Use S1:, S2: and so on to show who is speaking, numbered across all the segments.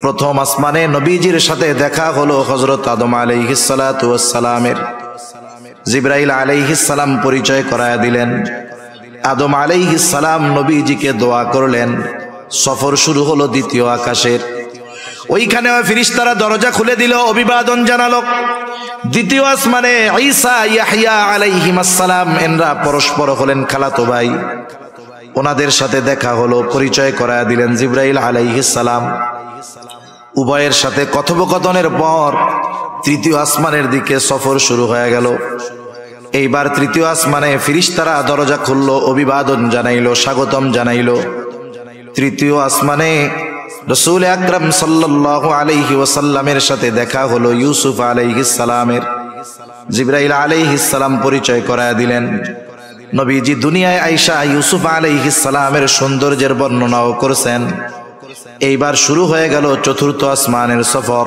S1: প্রথম আসমানে নবীজির সাথে দেখা হলো হযরত আদম আলাইহিস সালাতু ওয়াস সালামের। জিবরাইল আলাইহিস সালাম পরিচয় করায়া দিলেন। আদম আলাইহিস সালাম নবীজিকে দোয়া করলেন। সফর শুরু হলো দ্বিতীয় আকাশের। ওইখানে ফেরেশতারা দরজা খুলে দিল, অভিবাদন জানালো। দ্বিতীয় আসমানে ঈসা ইয়াহইয়া আলাইহিস সালাম এনরা পরস্পর হলেন খালাতো ভাই। ওনাদের সাথে দেখা হলো, পরিচয় করায়া দিলেন জিবরাইল আলাইহিস সালাম। উভয়ের সাথে কথোপকথনের পর তৃতীয় আসমানের দিকে সফর শুরু হয়ে গেল। এইবার তৃতীয় আসমানে ফেরেশতারা দরজা খুলল, অভিবাদন জানাইলো, স্বাগতম জানাইলো। তৃতীয় আসমানে রাসূল আকরাম সাল্লাল্লাহু আলাইহি ওয়াসাল্লামের সাথে দেখা হলো ইউসুফ আলাইহিস সালামের। জিবরাইল আলাইহিস সালাম পরিচয় করায়া দিলেন। নবীজি দুনিয়ায় আয়েশা ইউসুফ আলাইহিস সালামের সৌন্দর্যের বর্ণনাও করেছেন। এইবার শুরু হয়ে গেল চতুর্থ আসমানের সফর।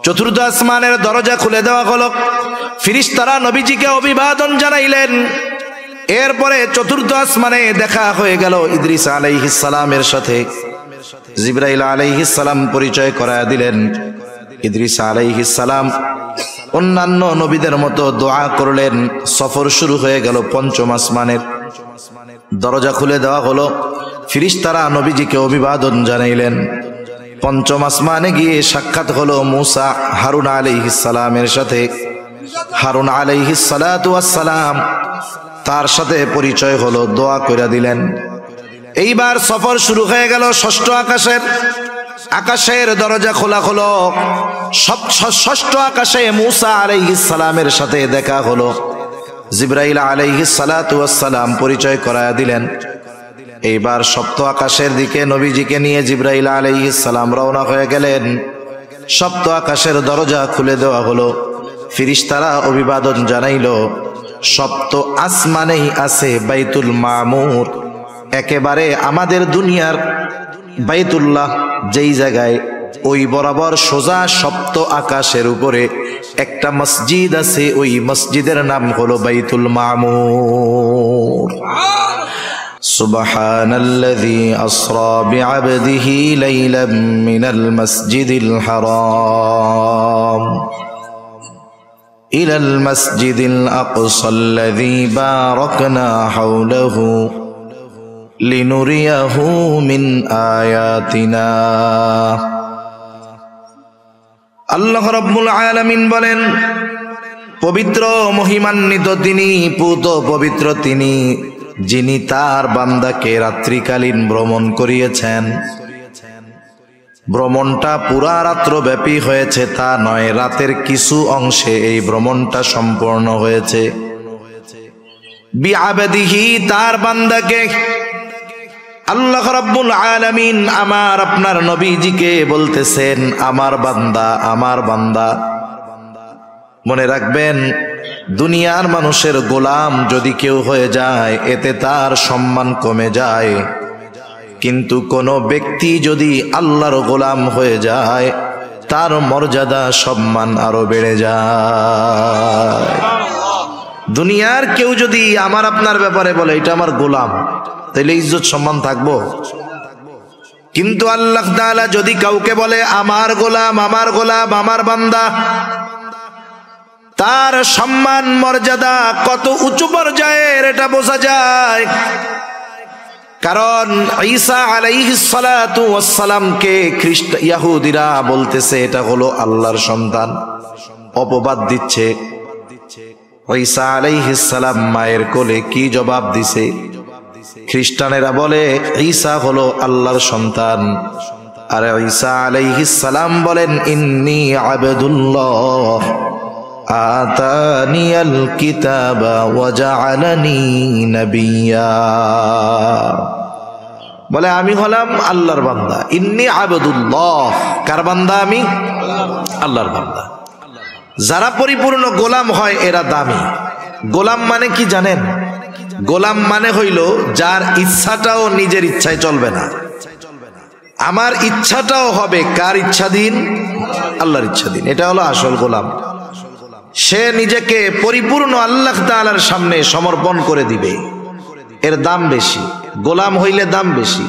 S1: চতুর্থ আসমানের দরজা খুলে দেওয়া হলো, ফেরেশতারা নবীজিকে অভিবাদন জানাইলেন। এরপরে চতুর্থ আসমানে দেখা হয়ে গেল ইদ্রিস আলাইহিস সালামের সাথে। জিবরাইল আলাইহিস সালাম পরিচয় করায়া দিলেন। ইদ্রিস আলাইহিস সালাম অন্যান্য নবীদের মতো দোয়া করলেন। সফর শুরু হয়ে গেল পঞ্চম আসমানের। দরজা খুলে দেওয়া হলো, ফেরেশতারা নবীজিকে অভিবাদন জানাইলেন। পঞ্চম আসমানে গিয়ে সাক্ষাৎ হলো মূসা হারুন আলাইহিস সালামের সাথে। হারুন আলাইহিস সালাতু ওয়াস সালাম তার সাথে পরিচয় হলো, দোয়া কইরা দিলেন। এইবার সফর শুরু হয়ে গেল ষষ্ঠ আকাশের। আকাশের দরজা খোলা হলো। ষষ্ঠ আকাশে মূসা আলাইহিস সালামের সাথে দেখা হলো। জিবরাইল আলাইহিস সালাতু ওয়াস সালাম পরিচয় করায়া দিলেন। এইবার সপ্ত আকাশের দিকে নবীজিকে নিয়ে জিবরাইল আলাইহিস সালাম রওনা হয়ে গেলেন। সপ্ত আকাশের দরজা খুলে দেওয়া হলো, ফেরেশতারা অভিবাদন জানাইলো। সপ্ত আসমানেই আছে বাইতুল মামুর, একেবারে আমাদের দুনিয়ার বাইতুল্লাহ যেই জায়গায়, ওই বরাবর সোজা সপ্ত আকাশের উপরে একটা মসজিদ আছে। ওই মসজিদের নাম হলো বাইতুল মামুর। সুবহানাল্লাযী আসরা বিআবদিহি লাইলাম মিনাল মাসজিদিল হারাম ইলাল মাসজিদিল আকসাল্লাযী বারাকনা হাওলাহু লিনুরিয়াহু মিন আয়াতিনা। আল্লাহ রাব্বুল আলামিন বলেন, পবিত্র মহিমান্বিত তিনি, পুত পবিত্র তিনি, যিনি তার বান্দাকে রাত্রিকালীন ভ্রমণ করিয়েছেন। ভ্রমণটা পুরা রাত্র ব্যাপী হয়েছে তা নয়, রাতের কিছু অংশে এই ভ্রমণটা সম্পূর্ণ হয়েছে। বিআবদিহি তার বান্দাকে। আল্লাহ রাব্বুল আলামিন আমার আপনার নবীজিকে বলতেছেন আমার বান্দা, আমার বান্দা। মনে রাখবেন, দুনিয়ার মানুষের গোলাম যদি কেউ হয়ে যায় এতে তার সম্মান কমে যায়, কিন্তু কোন ব্যক্তি যদি আল্লাহর গোলাম হয়ে যায় তার মর্যাদা সম্মান আরো বেড়ে যায়। দুনিয়ার কেউ যদি আমার আপনার ব্যাপারে বলে এটা আমার গোলাম, তাহলে ইজ্জত সম্মান থাকবো। কিন্তু আল্লাহ তাআলা যদি কাউকে বলে আমার গোলাম, আমার গোলাম, আমার বান্দা, তার সম্মান মর্যাদা কত উঁচু পর্যায়ের এটা বোঝা যায়। কারণ ঈসা আলাইহিস সালাতু ওয়াস সালামকে ইহুদিরা বলতেছে এটা হলো আল্লাহর সন্তান, অপবাদ দিচ্ছে। ঈসা আলাইহিস সালাম মায়ের কোলে কি জবাব দিছে? খ্রিস্টানেরা বলে ঈসা হলো আল্লাহর সন্তান, আর ঈসা আলাইহিস সালাম বলেন ইন্নী আবদুল্লাহ আতানিয়াল কিতাবা ওয়া জাআলানি নাবিয়্যা। বলে আমি হলাম আল্লাহর বান্দা। ইন্নী আবদুল্লাহ, কার বান্দা? আমি আল্লাহর বান্দা। যারা পরিপূর্ণ গোলাম হয় এরা দামি। গোলাম মানে কি জানেন? গোলাম মানে হইল যার ইচ্ছাটাও নিজের ইচ্ছায় চলবে না। আমার ইচ্ছাটাও হবে কার ইচ্ছাধীন? আল্লাহর ইচ্ছাধীন। এটা হলো আসল গোলাম। সে নিজেকে পরিপূর্ণ আল্লাহ তাআলার সামনে সমর্পণ করে দিবে, এর দাম বেশি। গোলাম হইলে দাম বেশি,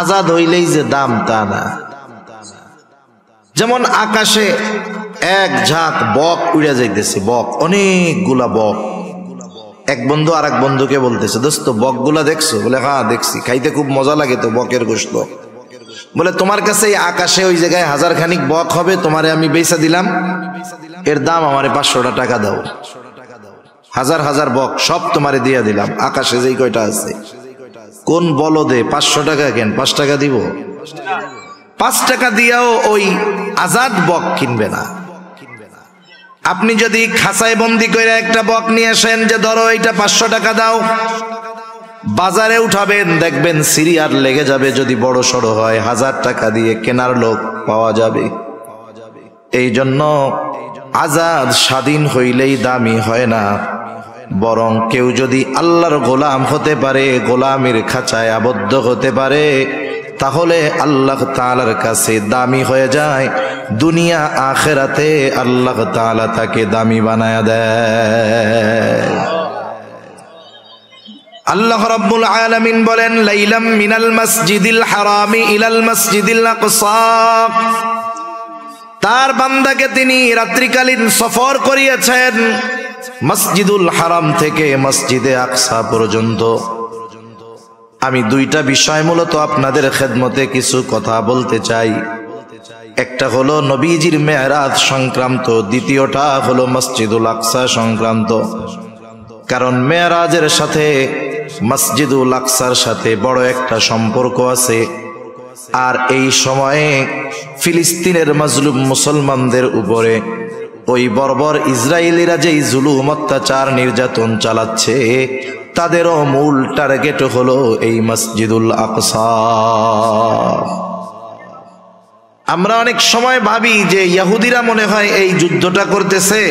S1: আজাদ হইলেই যে দাম তা না। যেমন আকাশে এক ঝাঁক বক উড়ে যাইতেছে, বক, অনেকগুলা বক। এক বন্ধু আর এক বন্ধুকে বলতেছে, দোস্ত বকগুলা দেখছো? বলে হ্যাঁ দেখছি, খাইতে খুব মজা লাগে তো বকের গোশত। বলে তোমার কাছে এই আকাশে ওই জায়গায় 1000 খানিক বক হবে, তোমারে আমি বেচা দিলাম, এর দাম আমারে 500 টাকা দাও। 1000 বক সব তোমারে দিয়া দিলাম, আকাশে যেই কয়টা আছে। কোন বলদে 500 টাকা কেন, 5 টাকা দিব? 5 টাকা দিয়াও ওই আজাদ বক কিনবে না। আপনি যদি খাঁচায় বন্দি করে একটা বক নিয়ে আসেন, যে ধরো এটা 500 টাকা দাও, বাজারে উঠাবেন, দেখবেন সিরিয়ার লেগে যাবে। যদি বড় সড়ো হয় 1000 টাকা দিয়ে কেনার লোক পাওয়া যাবে। এই জন্য আজাদ স্বাধীন হইলেই দামি হয় না, বরং কেউ যদি আল্লাহর গোলাম হতে পারে, গোলামের খাঁচায় আবদ্ধ হতে পারে, তাহলে আল্লাহ তাআলার কাছে দামি হয়ে যায়। দুনিয়া আখিরাতে আল্লাহ তাআলা তাকে দামি বানায়া দেয়। আল্লাহ রাব্বুল আলামিন বলেন, লাইলাম মিনাল মসজিদিল হারামি ইলাল মসজিদিল আকসা। তার বান্দাকে তিনি রাত্রিকালীন সফর করিয়েছেন মসজিদুল হারাম থেকে মসজিদে আকসা পর্যন্ত। আমি দুইটা বিষয় মূলত আপনাদের খেদমতে কিছু কথা বলতে চাই। একটা হলো নবীজির মেরাজ সংক্রান্ত, দ্বিতীয়টা হলো মসজিদুল আকসা সংক্রান্ত। কারণ মেরাজের সাথে মসজিদুল আকসার সাথে বড় একটা সম্পর্ক আছে। আর এই সময়ে ফিলিস্তিনের মাজলুম মুসলমানদের উপরে ওই বর্বর ইসরায়েলিরা যেই জুলুম, অত্যাচার, নির্যাতন চালাচ্ছে, তাদেরও মূল টার্গেট হলো এই মসজিদুল আকসা। আমরা অনেক সময় ভাবি যে ইহুদিরা মনে হয় এই যুদ্ধটা করতেছে,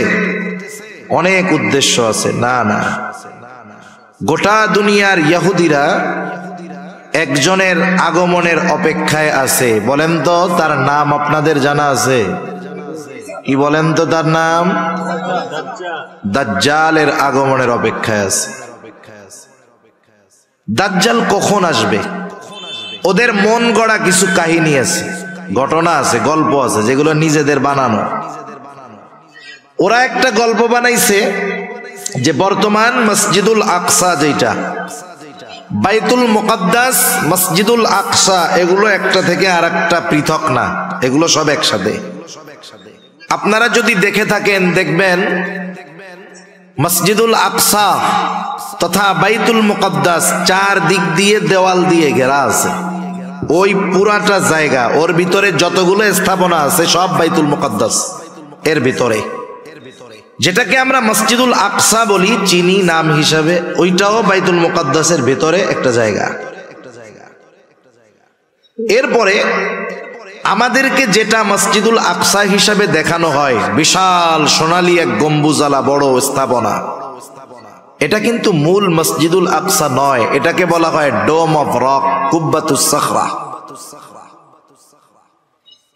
S1: অনেক উদ্দেশ্য আছে। না না, গোটা দুনিয়ার ইহুদিরা একজনের আগমনের অপেক্ষায় আছে। বলেন তো তার নাম আপনাদের জানা আছে? কি বলেন তো তার নাম? দাজ্জালের আগমনের অপেক্ষায় আছে। দাজ্জাল কখন আসবে? ওদের মন গড়া কিছু কাহিনী আছে, ঘটনা আছে, গল্প আছে, যেগুলো নিজেদের বানানো। ওরা একটা গল্প বানাইছে যে বর্তমান মসজিদুল আকসা, যেটা বাইতুল মুকাদ্দাস, মসজিদুল আকসা, এগুলো একটা থেকে আর একটা পৃথক না, এগুলো সব একসাথে। আপনারা যদি দেখে থাকেন দেখবেন মসজিদুল আকসা তথা বাইতুল মুকাদ্দাস 4 দিক দিয়ে দেওয়াল দিয়ে ঘেরা আছে। ওই পুরাটা জায়গা, ওর ভিতরে যতগুলো স্থাপনা আছে সব বাইতুল মুকাদ্দাস এর ভিতরে। যেটাকে আমরা মসজিদুল আকসা বলি চিনি নাম হিসাবে, ওইটাও বাইতুল মুকাদ্দাসের ভিতরে একটা জায়গা। এরপরে আমাদেরকে যেটা মসজিদুল আকসা হিসাবে দেখানো হয়, বিশাল সোনালী এক গম্বুজালা বড় স্থাপনা, এটা কিন্তু মূল মসজিদুল আকসা নয়। এটাকে বলা হয় ডোম অফ রক, কুব্বাতুস সাখরা।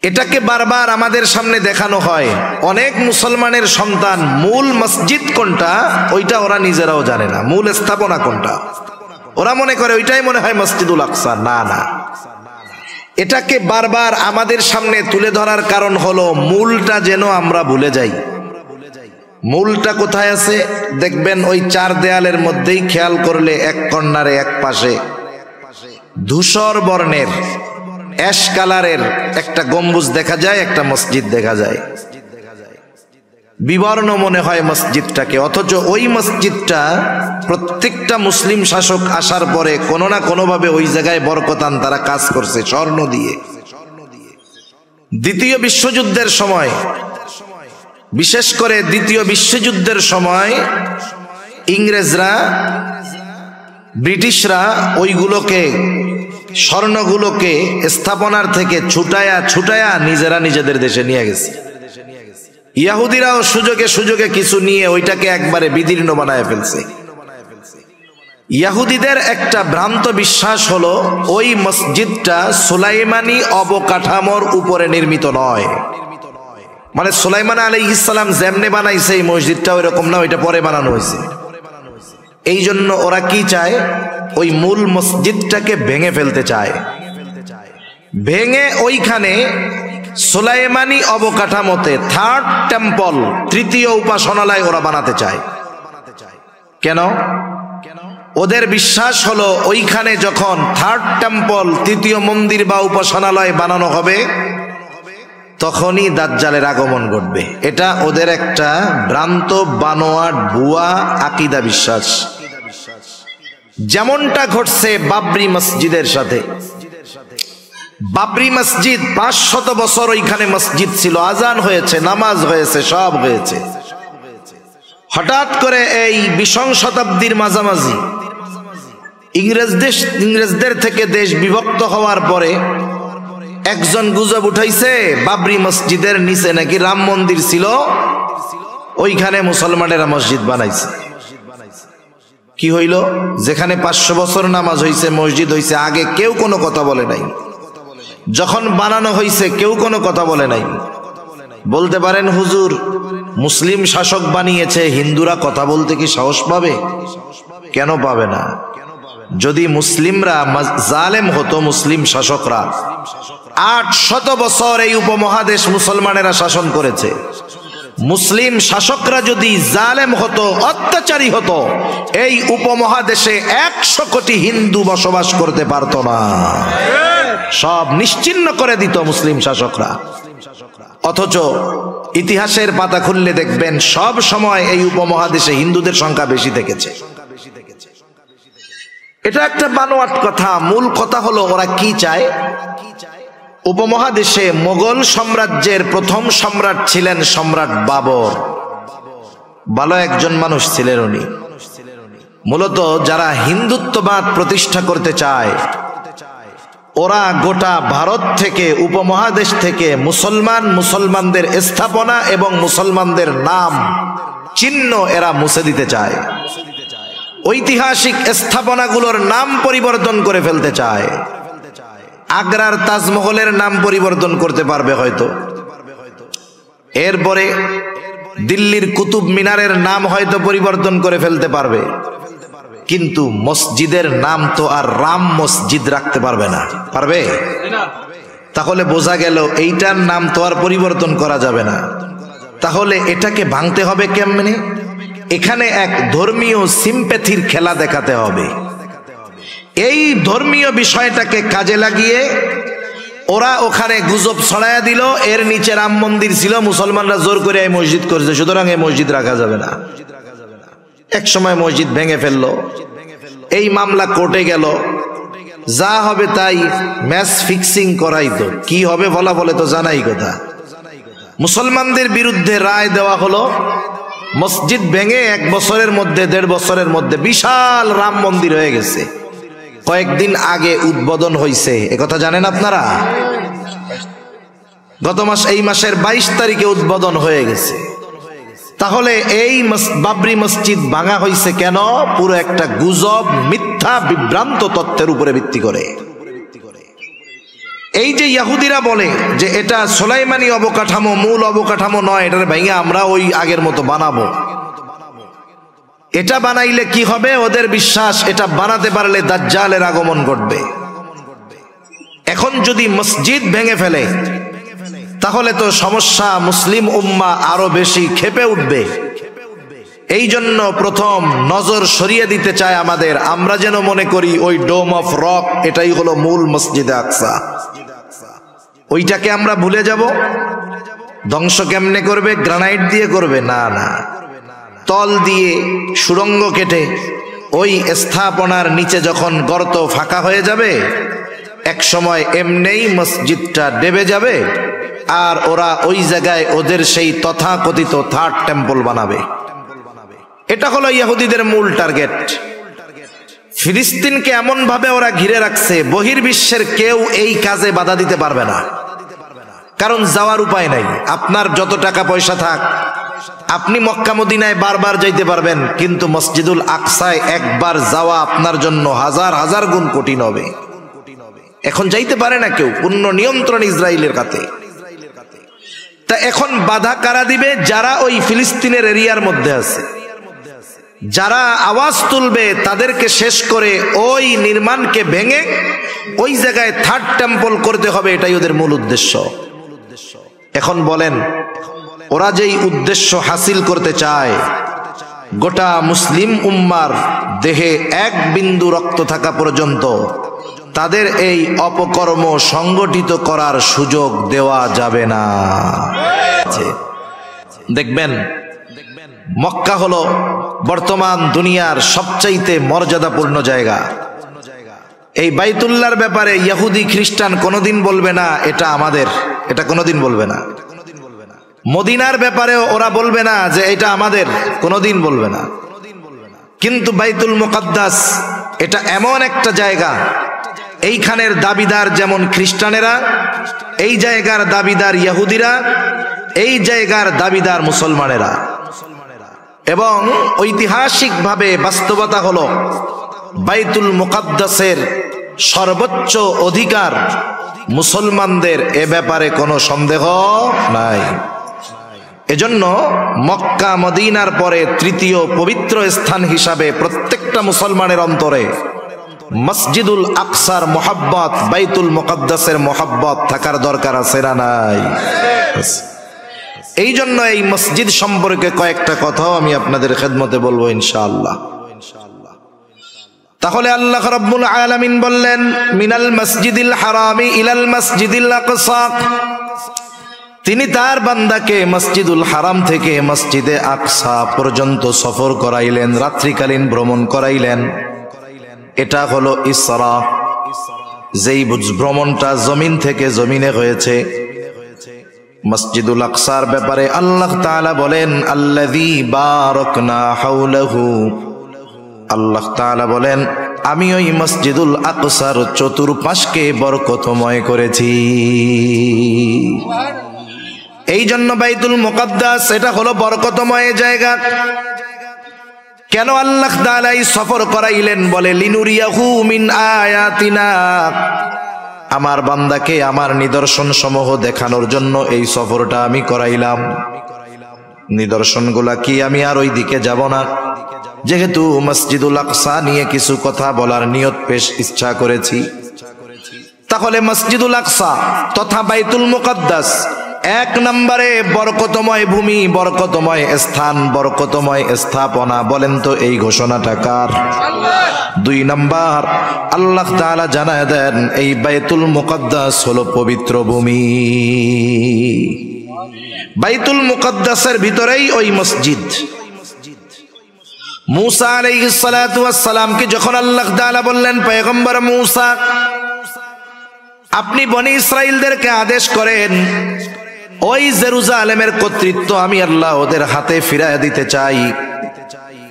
S1: এটাকে বারবার আমাদের সামনে দেখানো হয়। অনেক মুসলমানের সন্তান মূল মসজিদ কোনটা ওইটা ওরা নিজেরাও জানে না, মূল স্থাপনা কোনটা। ওরা মনে করে ওইটাই মনে হয় মসজিদুল আকসা। না না, এটাকে বারবার আমাদের সামনে তুলে ধরার কারণ হলো মূলটা যেন আমরা ভুলে যাই। মূলটা কোথায় আছে দেখবেন ওই 4 দেয়ালের মধ্যেই, খেয়াল করলে এক কর্নারে এক পাশে ধূসর বর্ণের অ্যাশ কালারের একটা গম্বুজ দেখা যায়, একটা মসজিদ দেখা যায়। বিবর্ণ মনে হয় মসজিদটাকে, অথচ ওই মসজিদটা প্রত্যেকটা মুসলিম শাসক আসার পরে কোনো না কোনোভাবে ওই জায়গায় বরকতান তারা কাজ করছে স্বর্ণ দিয়ে। দ্বিতীয় বিশ্বযুদ্ধের সময়, বিশেষ করে দ্বিতীয় বিশ্বযুদ্ধের সময় ইংরেজরা, ব্রিটিশরা ওইগুলোকে, স্বর্ণগুলোকে স্থাপনার থেকে ছুটায়া ছুটায়া নিজেরা নিজেদের দেশে নিয়ে গেছে। ইহুদিরাও সুযোগে সুযোগে কিছু নিয়ে ওইটাকে একবারে বিদীর্ণ বানায় ফেলছে। ইহুদিদের একটা ভ্রান্ত বিশ্বাস হলো ওই মসজিদটা সুলাইমানি অবকাঠামোর উপরে নির্মিত নয়। মানে সুলাইমান আলাইহিস সালাম যেমনে বানাইছে এই মসজিদটা ওইরকম না, ওইটা পরে বানানো হয়েছে। এই জন্য ওরা কি চায়, ওই মূল মসজিদটাকে ভেঙে ফেলতে চায়। ভেঙে ওইখানে সুলাইমানি অবকাঠামোতে থার্ড টেম্পল, তৃতীয় উপাসনালয় ওরা বানাতে চায়। কেন? ওদের বিশ্বাস হলো ওইখানে যখন থার্ড টেম্পল, তৃতীয় মন্দির বা উপাসনালয় বানানো হবে তখনই দাজ্জালের আগমন ঘটবে। এটা ওদের একটা ভ্রান্ত, বানোয়াট, ভুয়া আকীদা বিশ্বাস। যেমনটা ঘটছে বাবরি মসজিদের সাথে। বাবরি মসজিদ 500 বছর ওইখানে মসজিদ ছিল, আজান হয়েছে, নামাজ হয়েছে, সব হয়েছে। হঠাৎ করে এই 20 শতাব্দীর মাঝামাঝি ইংরেজদের থেকে দেশ বিভক্ত হওয়ার পরে একজন গুজব উঠাইছে বাবরি মসজিদের নিচে নাকি রাম মন্দির ছিল, ওইখানে মুসলমানেরা মসজিদ বানাইছে। কি হইল? যেখানে 500 বছর নামাজ হইছে, মসজিদ হইছে, আগে কেউ কোনো কথা বলে নাই। যখন বানানো হইছে কেউ কোনো কথা বলে নাই। বলতে পারেন হুজুর, মুসলিম শাসক বানিয়েছে, হিন্দুরা কথা বলতে কি সাহস পাবে? কেন পাবে না? যদি মুসলিমরা জালেম হতো, মুসলিম শাসকরা 800 বছর এই উপমহাদেশ মুসলমানেরা শাসন করেছে। মুসলিম শাসকরা যদি জালেম হতো, অত্যাচারী হতো, এই উপমহাদেশে 100 কোটি হিন্দু বসবাস করতে পারত না, সব নিশ্চিহ্ন করে দিত মুসলিম শাসকরা। অথচ ইতিহাসের পাতা খুললে দেখবেন সব সময় এই উপমহাদেশে হিন্দুদের সংখ্যা বেশি থেকেছে। এটা একটা বানোয়াট কথা। মূল কথা হলো ওরা কি চায়। উপমহাদেশে মোগল সাম্রাজ্যের প্রথম সম্রাট ছিলেন সম্রাট বাবর। ভালো একজন মানুষ ছিলেন উনি। মূলত যারা হিন্দুত্ববাদ প্রতিষ্ঠা করতে চায় ওরা গোটা ভারত থেকে, উপমহাদেশ থেকে মুসলমানদের স্থাপনা এবং মুসলমানদের নাম চিহ্ন এরা মুছে দিতে চায়। ঐতিহাসিক স্থাপনাগুলোর নাম পরিবর্তন করে ফেলতে চায়। আগ্রার তাজমহলের নাম পরিবর্তন করতে পারবে হয়তো, এরপরে দিল্লির কুতুব মিনারের নাম হয়তো পরিবর্তন করে ফেলতে পারবে, কিন্তু মসজিদের নাম তো আর রাম মসজিদ রাখতে পারবে না। পারবে? তাহলে বোঝা গেল এইটার নাম তো আর পরিবর্তন করা যাবে না। তাহলে এটাকে ভাঙতে হবে কেমনে? এখানে এক ধর্মীয় সিম্প্যাথির খেলা দেখাতে হবে। এই ধর্মীয় বিষয়টাকে কাজে লাগিয়ে ওরা ওখানে গুজব ছড়াইয়া দিল এর নিচে রাম মন্দির ছিল, মুসলমানরা জোর করে এই মসজিদ করেছে, সুতরাং এই মসজিদ রাখা যাবে না। এক সময় মসজিদ ভেঙে ফেললো, এই মামলা কোর্টে গেল, যা হবে তাই ম্যাচ ফিক্সিং করাইতো, কি হবে বলা বলে তো জানাই কথা। মুসলমানদের বিরুদ্ধে রায় দেওয়া হলো, মসজিদ ভেঙে 1 বছরের মধ্যে, 1.5 বছরের মধ্যে বিশাল রাম মন্দির হয়ে গেছে। কয়েকদিন আগে উদ্বোধন হয়েছে, একথা জানেন আপনারা? গত মাস, এই মাসের 22 তারিখে উদ্বোধন হয়ে গেছে। তাহলে এই বাবরি মসজিদ ভাঙা হয়েছে কেন? পুরো একটা গুজব, মিথ্যা, বিভ্রান্ত তথ্যের উপরে ভিত্তি করে। এই যে ইহুদিরা বলে যে এটা সুলাইমানি অবকাঠামো, মূল অবকাঠামো নয়, এটার ভাঙা আমরা ওই আগের মতো বানাবো। এটা বানাইলে কি হবে? ওদের বিশ্বাস এটা বানাতে পারলে দাজ্জালের আগমন ঘটবে। এখন যদি মসজিদ ভেঙে ফেলে তাহলে তো সমস্যা, মুসলিম উম্মাহ আরো বেশি ক্ষেপে উঠবে। এই জন্য প্রথম নজর সরিয়ে দিতে চায় আমাদের, আমরা যেন মনে করি ওই ডোম অফ রক এটাই হলো মূল মসজিদে আকসা। ওইটাকে আমরা ভুলে যাব। ধ্বংস কেমনে করবে? গ্রানাইট দিয়ে করবে? না না, তল দিয়ে সুড়ঙ্গ কেটে ওই স্থাপনার নিচে যখন গর্ত ফাঁকা হয়ে যাবে, এক সময় এমনেই মসজিদটা ডেবে যাবে, আর ওরা ওই জায়গায় ওদের সেই তথাকথিত থার্ড টেম্পল বানাবে। এটা হলো ইহুদিদের মূল টার্গেট। ফিলিস্তিনকে এমন ভাবে ওরা ঘিরে রাখছে, বহির্বিশ্বের কেউ এই কাজে বাধা দিতে পারবে না, কারণ যাওয়ার উপায় নাই। আপনার যত টাকা পয়সা থাক, আপনি মক্কা মদিনায় বারবার যাইতে পারবেন, কিন্তু মসজিদুল আকসায় একবার যাওয়া আপনার জন্য 1000 গুণ কঠিন হবে। এখন যাইতে পারে না কেউ, পূর্ণ নিয়ন্ত্রণ ইসরায়েলের কাছে। তা এখন বাধা কারা দিবে? যারা ওই ফিলিস্তিনের এরিয়ার মধ্যে আছে, যারা আওয়াজ তুলবে তাদেরকে শেষ করে ওই নির্মাণকে ভেঙে ওই জায়গায় থার্ড টেম্পল করতে হবে, এটাই ওদের মূল উদ্দেশ্য। এখন বলেন, ওরা যেই উদ্দেশ্য হাসিল করতে চায়, গোটা মুসলিম উম্মার দেহে এক বিন্দু রক্ত থাকা পর্যন্ত তাদের এই অপকর্ম সংগঠিত করার সুযোগ দেওয়া যাবে না। দেখবেন, মক্কা হলো বর্তমান দুনিয়ার সবচাইতে মর্যাদাপূর্ণ জায়গা। এই বাইতুল্লাহর ব্যাপারে ইহুদি খ্রিস্টান কোনোদিন বলবে না এটা আমাদের, এটা কোনোদিন বলবে না। মদিনার ব্যাপারেও ওরা বলবে না যে এটা আমাদের, কোনোদিন বলবে না। কিন্তু বাইতুল মুকাদ্দাস এটা এমন একটা জায়গা, এইখানের দাবিদার যেমন খ্রিস্টানেরা, এই জায়গার দাবিদার ইহুদিরা, এই জায়গার দাবিদার মুসলমানেরা। এবং ঐতিহাসিকভাবে বাস্তবতা হলো বাইতুল মুকাদ্দাসের সর্বোচ্চ অধিকার মুসলমানদের, এ ব্যাপারে কোনো সন্দেহ নাই। এজন্য মক্কা মদিনার পরে তৃতীয় পবিত্র স্থান হিসাবে প্রত্যেকটা মুসলমানের অন্তরে মসজিদুল আকসার মোহাব্বত, বাইতুল মুকাদ্দাসের মোহাব্বত থাকার দরকার আছে না নাই? এই জন্য এই মসজিদ সম্পর্কে কয়েকটা কথাও আমি আপনাদের খেদমতে বলবো ইনশাআল্লাহ। তাহলে আল্লাহ রাব্বুল আলামিন বললেন, মিনাল মসজিদিল হারামি ইলাল মসজিদিল আকসা, তিনি তার বান্দাকে মসজিদুল হারাম থেকে মসজিদে আকসা পর্যন্ত সফর করাইলেন, রাত্রিকালীন ভ্রমণ করাইলেন। এটা হলো ইসরা, যেই ভ্রমণটা জমিন থেকে জমিনে হয়েছে। মসজিদুল আকসার ব্যাপারে আল্লাহ তাআলা বলেন, আল্লাযী বারাকনা হাওলাহু, আল্লাহ তাআলা বলেন আমি ওই মসজিদুল আকসার চতুর্পাশকে বরকতময় করেছি। এই জন্য বাইতুল মুকাদ্দাস এটা হলো বরকতময় জায়গা। কেন আল্লাহ তাআলা এই সফর করাইলেন? বলে লিনুরিয়াহু মিন আয়াতিনা, আমার বান্দাকে আমার নিদর্শন সমূহ দেখানোর জন্য এই সফরটা আমি করাইলাম। নিদর্শনগুলা কি আমি আর ওই দিকে যাব না, যেহেতু মসজিদুল আকসা নিয়ে কিছু কথা বলার নিয়ত পেশ ইচ্ছা করেছি। তাহলে মসজিদুল আকসা তথা বাইতুল মুকাদ্দাস এক নম্বরে বরকতময় ভূমি, বরকতময় স্থান, বরকতময় স্থাপনা। বলেন তো এই ঘোষণাটা কার? দুই নম্বর, আল্লাহ তাআলা জানায় দেন এই বাইতুল মুকাদ্দাস হলো পবিত্র ভূমি। বাইতুল মুকাদ্দাসের ভিতরেই ওই মসজিদ। মুসা আলাইহিস সালাতু ওয়াস সালামকে যখন আল্লাহ তাআলা বললেন, পয়গম্বর মুসা আপনি বনি ইসরাইলদেরকে আদেশ করেন ওই জেরুজালেমের কর্তৃত্ব আমি আল্লাহ ওদের হাতে ফিরাইয়া দিতে চাই।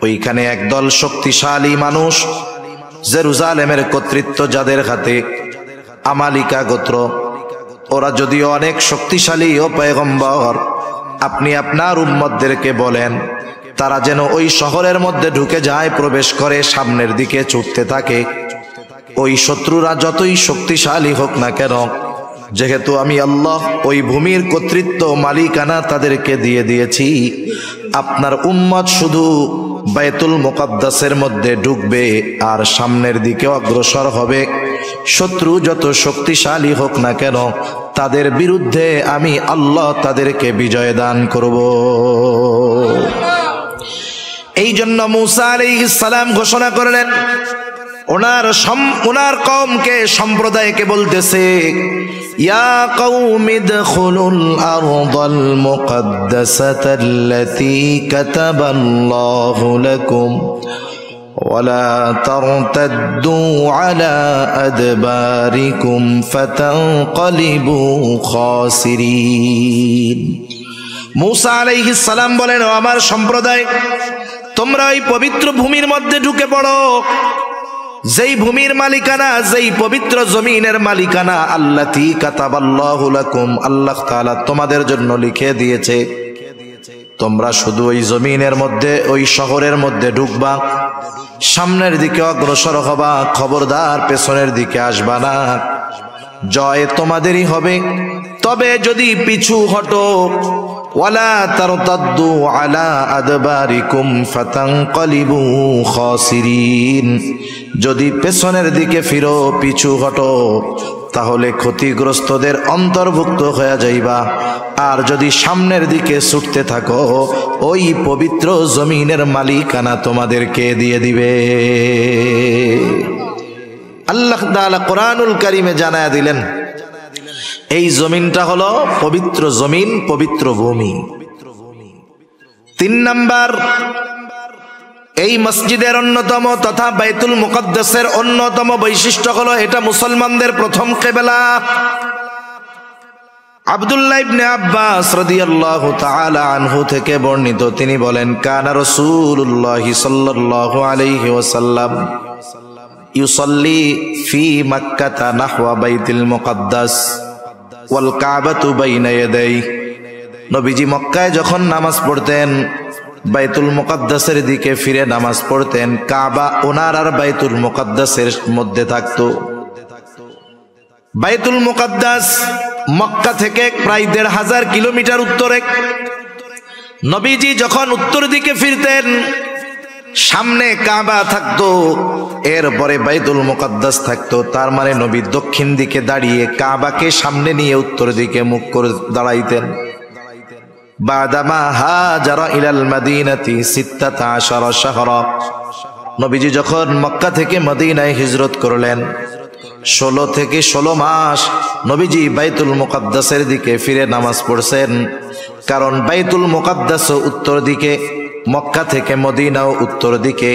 S1: ওইখানে একদল শক্তিশালী মানুষ, জেরুজালেমের কর্তৃত্ব যাদের হাতে, আমালিকা গোত্র, ওরা যদিও অনেক শক্তিশালী, ও পয়গম্বর আপনি আপনার উম্মতদেরকে বলেন তারা যেন ওই শহরের মধ্যে ঢুকে যায়, প্রবেশ করে, সামনের দিকে ছুটতে থাকে। ওই শত্রুরা যতই শক্তিশালী হোক না কেন, যেহেতু আমি আল্লাহ ওই ভূমির কর্তৃত্ব, মালিকানা তাদেরকে দিয়ে দিয়েছি, আপনার উম্মত শুধু বাইতুল মুকাদ্দাসের মধ্যে ঢুকবে আর সামনের দিকে অগ্রসর হবে। শত্রু যত শক্তিশালী হোক না কেন, তাদের বিরুদ্ধে আমি আল্লাহ তাদেরকে বিজয় দান করব। এই জন্য মুসা আলাইহিস সালাম ঘোষণা করলেন, ওনার কওমকে, সম্প্রদায়কে বলতেছে, ইয়া কওমি দখুলুল আরদাল মুকাদ্দাসাতাল্লাতী কাতাবাল্লাহু লাকুম ওয়ালা তারতাদ্দু আলা আদবারিকুম ফাতানকালিবু খাসিরিন। মুসা আলাইহিস সালাম বলেন, ও আমার সম্প্রদায়, তোমরা ওই পবিত্র ভূমির মধ্যে ঢুকে পড়ো, যেই ভূমির মালিকানা, যেই পবিত্র জমিনের মালিকানা আল্লাতী কাতাবাল্লাহু লাকুম, আল্লাহ তাআলা তোমাদের জন্য লিখে দিয়েছে। তোমরা শুধু ওই জমিনের মধ্যে, ওই শহরের মধ্যে ঢুকবা, সামনের দিকে অগ্রসর হবা, খবরদার পেছনের দিকে আসবা না। জয় তোমাদেরই হবে, তবে যদি পিছু হটো, ওয়ালা তারতাদ্দু আলা আদবারিকুম ফাতানকালিবু খাসিরিন, যদি পেছনের দিকে ফিরো, পিছু হটো, তাহলে ক্ষতিগ্রস্তদের অন্তর্ভুক্ত হয়ে যাইবা। আর যদি সামনের দিকে ছুটতে থাকো, ওই পবিত্র জমিনের মালিকানা তোমাদেরকে দিয়ে দিবে। আল্লাহ তাআলা কোরআনুল কারীমে জানায়া দিলেন, এই জমিনটা হলো পবিত্র জমিন, পবিত্র ভূমি। 3 নাম্বার, এই মসজিদের অন্যতম তথা বাইতুল মুকদ্দাসের অন্যতম বৈশিষ্ট্য হলো এটা মুসলমানদের প্রথম কিবলা। আব্দুল্লাহ ইবনে আব্বাস রাদিয়াল্লাহু তাআলা আনহু থেকে বর্ণিত, তিনি বলেন, কানা রাসূলুল্লাহ সাল্লাল্লাহু আলাইহি ওয়াসাল্লাম ইউসাল্লি ফি মক্কাতা নাহওয়া বাইতুল মুকদ্দাস ওয়াল কাবাতু বাইনা ইয়াদাইহি। নবীজি মক্কায় যখন নামাজ পড়তেন, বাইতুল মুকদ্দাসের দিকে ফিরে নামাজ পড়তেন, কাবা ওনার আর বাইতুল মুকদ্দাসের মধ্যে থাকতো। বাইতুল মুকদ্দাস মক্কা থেকে প্রায় ১৫০০ কিলোমিটার উত্তরে। নবীজি যখন উত্তর দিকে ফিরতেন, সামনে কাবা থাকতো, এরপরে বাইতুল মুকদ্দাস থাকতো। তার মানে নবী দক্ষিণ দিকে দাঁড়িয়ে কাবাকে সামনে নিয়ে উত্তর দিকে মুখ করে দাঁড়াইতেন। বাদামা হাজারা ইলাল মাদিনাতি 16 শাহরা, নবীজি যখন মক্কা থেকে মদিনায় হিজরত করলেন, 16 থেকে 16 মাস নবীজি বাইতুল মুকদ্দাসের দিকে ফিরে নামাজ পড়ছেন। কারণ বাইতুল মুকদ্দাস উত্তর দিকে, মক্কা থেকে মদিনাও উত্তর দিকে।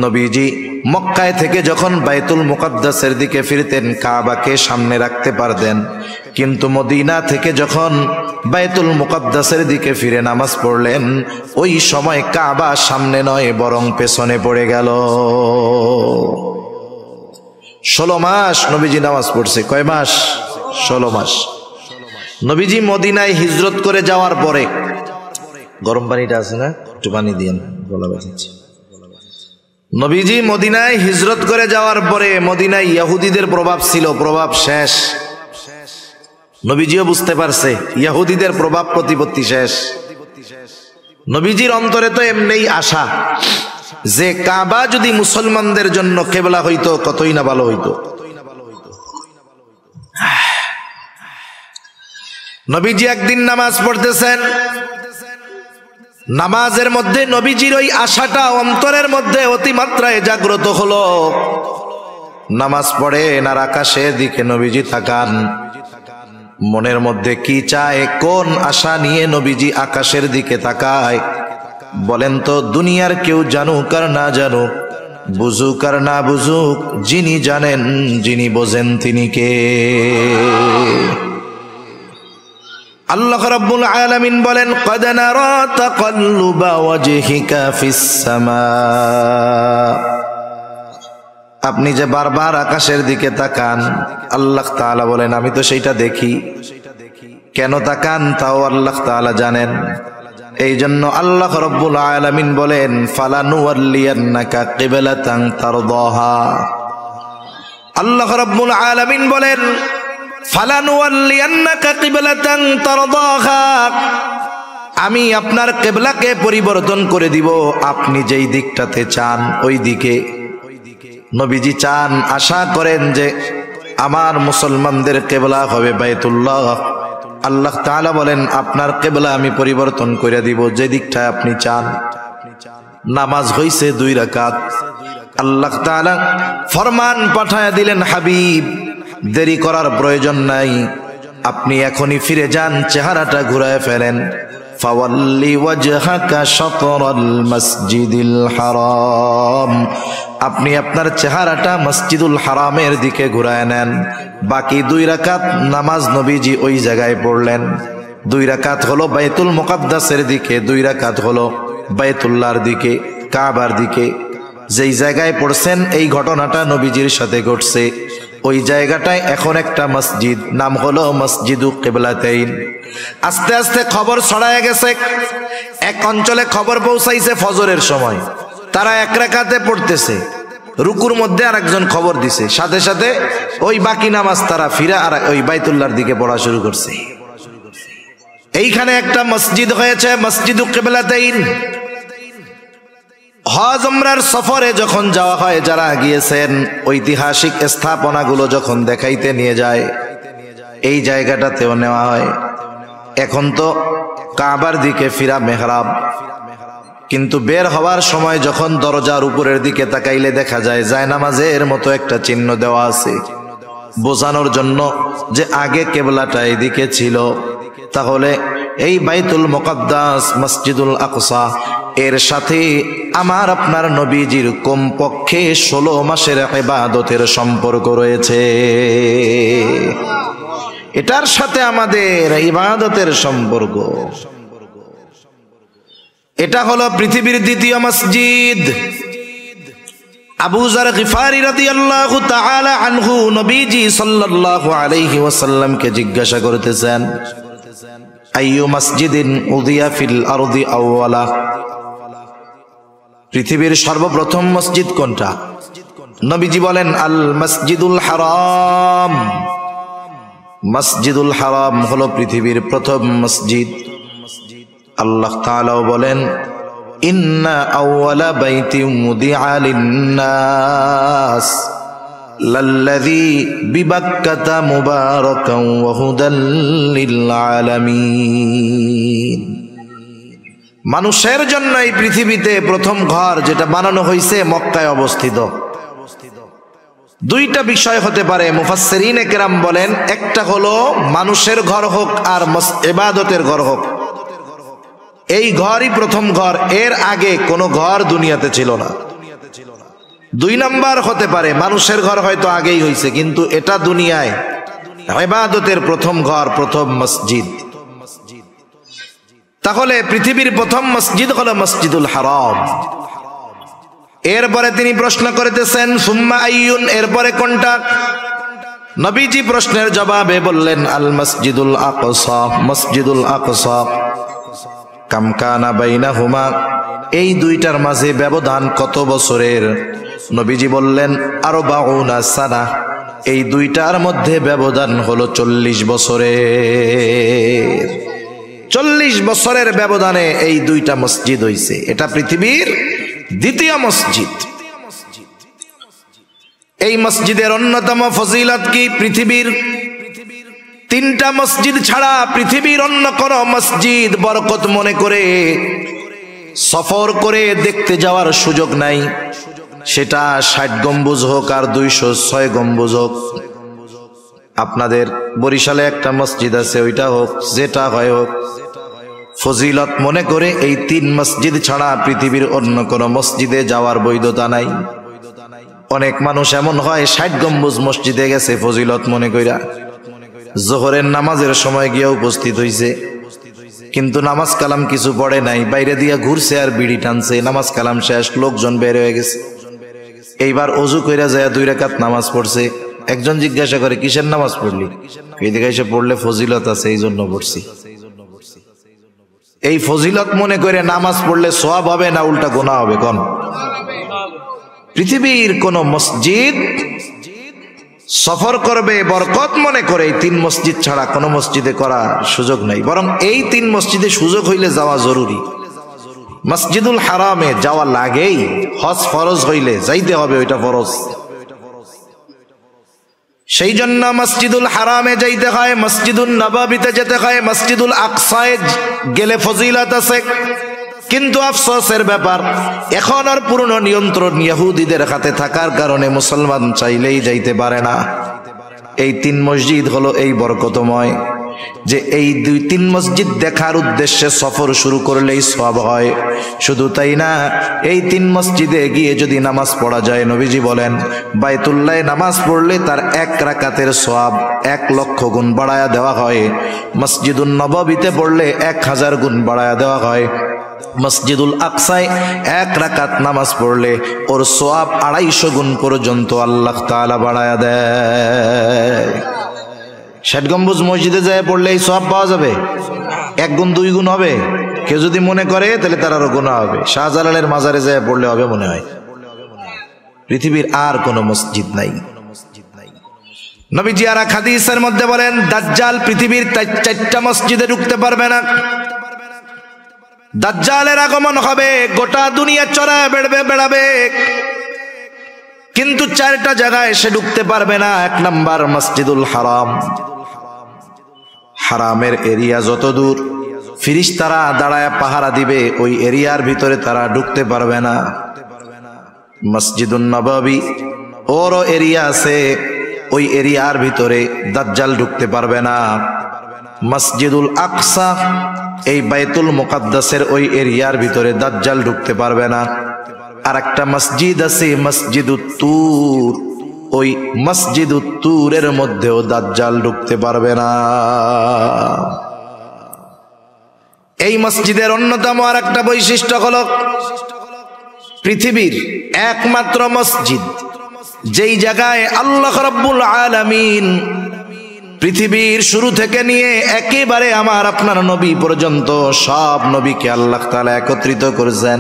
S1: নবীজি মক্কায় থেকে যখন বাইতুল মুকদ্দাসের দিকে ফিরতেন, কাবাকে সামনে রাখতে পারতেন, কিন্তু মদিনা থেকে যখন বাইতুল মুকদ্দাসের দিকে ফিরে নামাজ পড়লেন, ওই সময় কাবা সামনে নয় বরং পেছনে পড়ে গেল। 16 মাস নবীজি নামাজ পড়ছে। কয় মাস? 16 মাস। নবীজি মদিনায় হিজরত করে যাওয়ার পরে, গরম পানিটা আছে না, একটু পানি দিয়েন, গলা ব্যথাচ্ছে। নবীজি মদিনায় হিজরত করে যাওয়ার পরে মদিনায় ইহুদিদের প্রভাব ছিল, প্রভাব শেষ। নবীজিও বুঝতে পারছে ইহুদিদের প্রভাব প্রতিপত্তি শেষ। নবীজির অন্তরে তো এমনিই আশা যে কাবা যদি মুসলমানদের জন্য কিবলা হইতো কতই না ভালো হইতো। নবীজি একদিন নামাজ পড়তেছেন, নামাজের মধ্যে নবীজির ওই আশাটা অন্তরের মধ্যে অতিমাত্রায় জাগ্রত হলো। নামাজ পড়েন আর আকাশের দিকে নবীজি তাকান, মনের মধ্যে কি চায়, কোন আশা নিয়ে নবীজি আকাশের দিকে তাকায় বলেন তো? দুনিয়ার কেউ জানুক আর না জানুক, বুঝুক আর না বুঝুক, যিনি জানেন, যিনি বোঝেন, তিনি কে? আল্লাহ রাব্বুল আলামিন বলেন, ক্বাদ নারা তাকাল্লুবা ওয়াজহিকা ফিস সামা। আপনি যে বারবার আকাশের দিকে তাকান, আল্লাহ তাআলা বলেন আমি তো সেইটা দেখি। কেন তাকান তাও আল্লাহ তাআলা জানেন। এই জন্য আল্লাহ রাব্বুল আলামিন বলেন, ফালানুওয়াল্লিয়ান্নাকা কিবলাতান তারদাহা। আল্লাহ রাব্বুল আলামিন বলেন, ফালানুওয়াল্লিয়ান্নাকা কিবলাতান তারদাহা, আমি আপনার কিবলাকে পরিবর্তন করে দিব আপনি যেই দিকটাতে চান ওই দিকে। নবীজি চান, আশা করেন যে আমার মুসলমানদের কিবলা হবে বাইতুল্লাহ। আল্লাহ তাআলা বলেন, আপনার কিবলা আমি পরিবর্তন করে দিব যে দিকটা আপনি চান। নামাজ হইছে 2 রাকাত। আল্লাহ তাআলা ফরমান পাঠায়া দিলেন, হাবিব দেরি করার প্রয়োজন নাই, আপনি এখনই ফিরে যান, চেহারাটা ঘুরায় ফেলেন। ফাওয়াল্লি ওয়াজহাকা শাতরাল মসজিদিল হারাম, আপনি আপনার চেহারাটা মসজিদুল হারামের দিকে ঘুরায় নেন। বাকি 2 রাকাত নামাজ নবীজি ওই জায়গায় পড়লেন। 2 রাকাত হলো বাইতুল মুকদ্দাসের দিকে, 2 রাকাত হলো বাইতুল্লাহর দিকে, কাবার দিকে। যেই জায়গায় পড়ছেন এই ঘটনাটা নবীজির সাথে ঘটছে, ওই জায়গাটায় এখন একটা মসজিদ, নাম হলো মসজিদু কিবলাতাইন। আস্তে আস্তে খবর ছড়ায় গেছে, এক অঞ্চলে খবর পৌঁছাইছে ফজরের সময়, তারা 1 রাকাতে পড়তেছে, রুকুর মধ্যে আরেকজন খবর দিছে, সাথে সাথে ওই বাকি নামাজ তারা ফিরে আর ওই বাইতুল্লাহর দিকে পড়া শুরু করছে। এইখানে একটা মসজিদ হয়েছে, মসজিদু কিবলাতাইন। হজ উমরার সফরে যখন যাওয়া হয়, যারা গিয়েছেন ঐতিহাসিক স্থাপনাগুলো যখন দেখাইতে নিয়ে যায়, এই জায়গাটাতেও নেওয়া হয়। এখন তো কাবার দিকে ফিরা মেহরাব, কিন্তু বের হওয়ার সময় যখন দরজার উপরের দিকে তাকাইলে দেখা যায় জায়নামাজের মতো একটা চিহ্ন দেওয়া আছে, বোঝানোর জন্য যে আগে কেবলাটা এদিকে ছিল। তাহলে এই বাইতুল মুকাদ্দাস মসজিদুল আকসা এর সাথে আমার আপনার নবীজির কমপক্ষে 16 মাসের ইবাদতের সম্পর্ক রয়েছে। এটার সাথে আমাদের ইবাদতের সম্পর্ক। এটা হলো পৃথিবীর দ্বিতীয় মসজিদ। আবু যার গিফারি রাদিয়াল্লাহু তাআলা আনহু নবীজি সাল্লাল্লাহু আলাইহি ওয়াসাল্লামকে জিজ্ঞাসা করতেছেন, আইয়ু মসজিদিন উযিয়া ফিল আরদি আউওয়ালা, পৃথিবীর সর্বপ্রথম মসজিদ কোনটা? নবীজি বলেন, আল মসজিদুল হারাম। মসজিদুল হারাম হলো পৃথিবীর প্রথম মসজিদ। আল্লাহ তাআলাও বলেন, ইন্না আউওয়ালা বাইতিন মুদিআ লিন-নাস লাল্লাযী বিবাক্কাতা মুবারাকান ওয়া হুদাল লিল আলামিন। মানুষের জন্য এই পৃথিবীতে প্রথম ঘর যেটা বানানো হয়েছে মক্কায় অবস্থিত। দুইটা বিষয় হতে পারে, মুফাসসিরিনে কেরাম বলেন, একটা হলো মানুষের ঘর হোক আর ইবাদতের ঘর হোক, এই ঘরই প্রথম ঘর, এর আগে কোনো ঘর দুনিয়াতে ছিল না। দুই নাম্বার হতে পারে মানুষের ঘর হয়তো আগেই হয়েছে, কিন্তু এটা দুনিয়ায় ইবাদতের প্রথম ঘর, প্রথম মসজিদ। তাহলে পৃথিবীর প্রথম মসজিদ হলো মসজিদুল হারাম। এরপরে তিনি প্রশ্ন করতেছেন, সুম্মা আইয়ুন, এরপরে কোনটা? নবীজি প্রশ্নের জবাবে বললেন, আল মসজিদুল আকসা। মসজিদুল আকসা। কাম কানা বাইনাহুমা, এই দুইটার মাঝে ব্যবধান কত বছরের? নবীজি বললেন, 40 সানা। এই দুইটার মধ্যে ব্যবধান হলো 40 বছরের। 40 বছরের ব্যবধানে এই দুইটা মসজিদ হইছে। এটা পৃথিবীর দ্বিতীয় মসজিদ। এই মসজিদের অন্যতম ফজিলত কি? পৃথিবীর 3টা মসজিদ ছাড়া পৃথিবীর অন্য কোন মসজিদ বরকত মনে করে সফর করে দেখতে যাওয়ার সুযোগ নাই। সেটা 60 গম্বুজ হোক আর 206 গম্বুজ হোক। আপনাদের বরিশালে একটা মসজিদ আছে, ওইটা হোক, যেটা হয় হোক, ফজিলত মনে করে এই 3 মসজিদ ছাড়া পৃথিবীর অন্য কোন মসজিদে যাওয়ার বৈধতা নাই। অনেক মানুষ এমন হয় 60 গম্বুজ মসজিদে গেছে ফজিলত মনে কইরা, জোহরের নামাজের সময় গিয়ে উপস্থিত হইছে, কিন্তু নামাজ কালাম কিছু পড়ে নাই, বাইরে দিয়া ঘুরছে আর বিড়ি টানছে। নামাজ কালাম শেষ, লোকজন বের হয়ে গেছে। এইবার অজু কইরা যায় 2 রাকাত নামাজ পড়ছে। একজন জিজ্ঞাসা করে, কিসের নামাজ পড়লি? এদিকে এসে পড়লে ফজিলত আছে, এই জন্য পড়ছি। এই ফজিলত মনে করে নামাজ পড়লে সওয়াব হবে না উল্টা গুনাহ হবে? কোন? পৃথিবীর কোন মসজিদ সফর করবে বরকত মনে করে এই 3 মসজিদ ছাড়া কোন মসজিদে করার সুযোগ নাই। বরং এই 3 মসজিদে সুযোগ হইলে যাওয়া জরুরি। মসজিদুল হারামে যাওয়া লাগেই, হজ ফরজ হইলে যাইতে হবে, ওইটা ফরজ। সেই জন্য মসজিদুল হারামে যাইতে হয়, মসজিদুল নববীতে যেতে হয়, মসজিদুল আকসায় গেলে ফজিলত আছে। কিন্তু আফসোসের ব্যাপার, এখন আর পুরনো নিয়ন্ত্রণ ইহুদিদের হাতে থাকার কারণে মুসলমান চাইলেই যাইতে পারে না। এই 3 মসজিদ হলো এই বরকতময় যে এই 2-3 মসজিদ দেখার উদ্দেশ্যে সফর শুরু করলেই সওয়াব হয়। শুধু তাই না, এই 3 মসজিদে গিয়ে যদি নামাজ পড়া যায়, নবীজি বলেন বাইতুল্লাহে নামাজ পড়লে তার 1 রাকাতের সওয়াব 1 লক্ষ গুণ বাড়ায়া দেওয়া হয়। মসজিদুন নববীতে পড়লে 1000 গুণ বাড়ায়া দেওয়া হয়। মসজিদুল আকসায় 1 রাকাত নামাজ পড়লে ওর সওয়াব 250 গুণ পর্যন্ত আল্লাহ তাআলা বাড়ায়া দেয়। 60 গম্বুজ মসজিদে যায় পড়লে এই সওয়াব পাওয়া যাবে? 1 গুণ 2 গুণ হবে? কেউ যদি মনে করে তাহলে তার আরো গুনাহ হবে। শাহজালালের মাজারে যায় পড়লে হবে মনে হয়? পৃথিবীর আর কোন মসজিদ নাই। নবীজি আর এক হাদিসের মধ্যে বলেন, দাজ্জাল পৃথিবীর 4টা মসজিদে ঢুকতে পারবে না। দাজ্জালের আগমন হবে, গোটা দুনিয়া চড়ায় বেড়াবে, কিন্তু 4টা জায়গায় সে ঢুকতে পারবে না। 1 নাম্বার মসজিদুল হারাম, হারামের এরিয়া যত দূর ফিরিস্তারা দাঁড়ায় পাহারা দিবে, ওই এরিয়ার ভিতরে তারা ঢুকতে পারবে না। মসজিদুন নববী ওরও এরিয়া আছে, ওই এরিয়ার ভিতরে দাজ্জাল ঢুকতে পারবে না। মসজিদুল আকসা, এই বাইতুল মুকাদ্দাসের ওই এরিয়ার ভিতরে দাজ্জাল ঢুকতে পারবে না। আর একটা মসজিদ আছে মসজিদুত তুর, ওই মসজিদুত তুরের মধ্যেও দাজ্জাল ঢুকতে পারবে না। এই মসজিদের অন্যতম আর একটা বৈশিষ্ট্য হলো পৃথিবীর একমাত্র মসজিদ যেই জায়গায় আল্লাহ রাব্বুল আলামিন পৃথিবীর শুরু থেকে নিয়ে একেবারে আমার আপনার নবী পর্যন্ত সব নবীকে আল্লাহ তাআলা একত্রিত করেছেন।